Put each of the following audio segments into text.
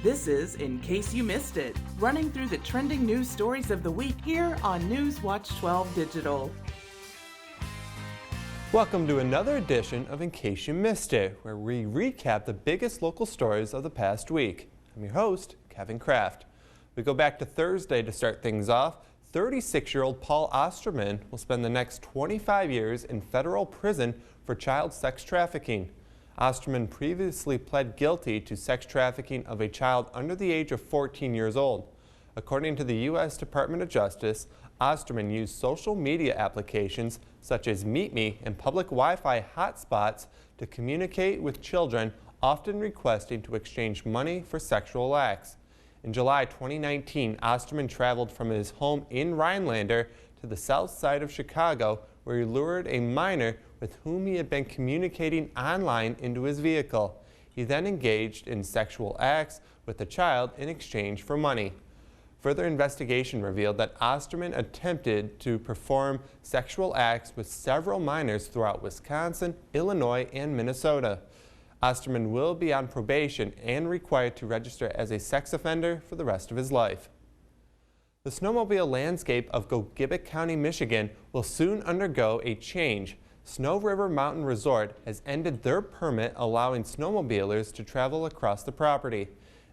This is In Case You Missed It, running through the trending news stories of the week here on News Watch 12 Digital. Welcome to another edition of In Case You Missed It, where we recap the biggest local stories of the past week. I'm your host, Kevin Kraft. We go back to Thursday to start things off. 36-year-old Paul Osterman will spend the next 25 years in federal prison for child sex trafficking. Osterman previously pled guilty to sex trafficking of a child under the age of 14 years old. According to the U.S. Department of Justice, Osterman used social media applications such as MeetMe and public Wi-Fi hotspots to communicate with children, often requesting to exchange money for sexual acts. In July 2019, Osterman traveled from his home in Rhinelander to the south side of Chicago, where he lured a minor with whom he had been communicating online into his vehicle. He then engaged in sexual acts with the child in exchange for money. Further investigation revealed that Osterman attempted to perform sexual acts with several minors throughout Wisconsin, Illinois, and Minnesota. Osterman will be on probation and required to register as a sex offender for the rest of his life. The snowmobile landscape of Gogebic County, Michigan will soon undergo a change. Snow River Mountain Resort has ended their permit allowing snowmobilers to travel across the property.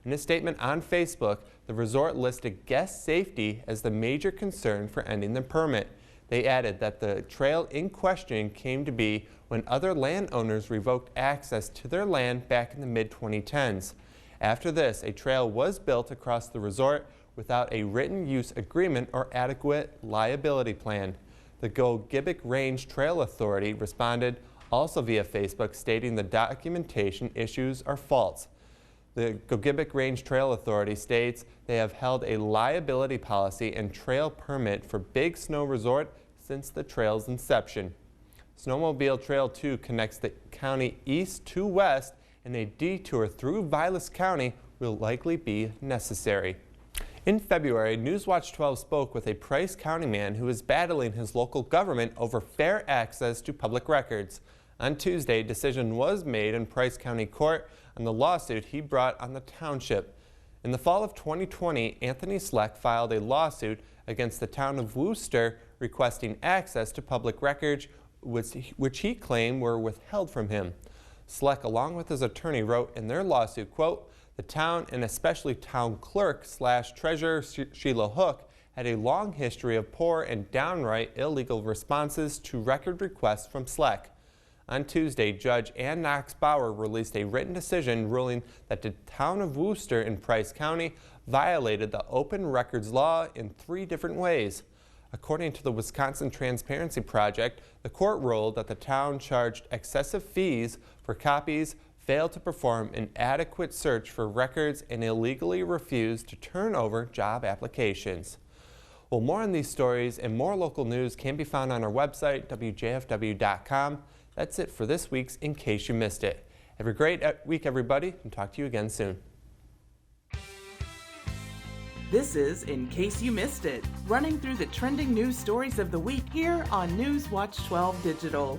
In a statement on Facebook, the resort listed guest safety as the major concern for ending the permit. They added that the trail in question came to be when other landowners revoked access to their land back in the mid-2010s. After this, a trail was built across the resort without a written use agreement or adequate liability plan. The Gogebic Range Trail Authority responded also via Facebook, stating the documentation issues are false. The Gogebic Range Trail Authority states they have held a liability policy and trail permit for Big Snow Resort since the trail's inception. Snowmobile Trail 2 connects the county east to west, and a detour through Vilas County will likely be necessary. In February, Newswatch 12 spoke with a Price County man who is battling his local government over fair access to public records. On Tuesday, a decision was made in Price County Court on the lawsuit he brought on the township. In the fall of 2020, Anthony Sleck filed a lawsuit against the town of Wooster requesting access to public records which he claimed were withheld from him. Sleck, along with his attorney, wrote in their lawsuit, quote, "The town, and especially town clerk / treasurer Sheila Hook, had a long history of poor and downright illegal responses to record requests from Sleck." On Tuesday, Judge Ann Knox Bauer released a written decision ruling that the town of Wooster in Price County violated the open records law in 3 different ways. According to the Wisconsin Transparency Project, the court ruled that the town charged excessive fees for copies, failed to perform an adequate search for records, and illegally refused to turn over job applications. Well, more on these stories and more local news can be found on our website, wjfw.com. That's it for this week's In Case You Missed It. Have a great week, everybody, and talk to you again soon. This is In Case You Missed It, running through the trending news stories of the week here on News Watch 12 Digital.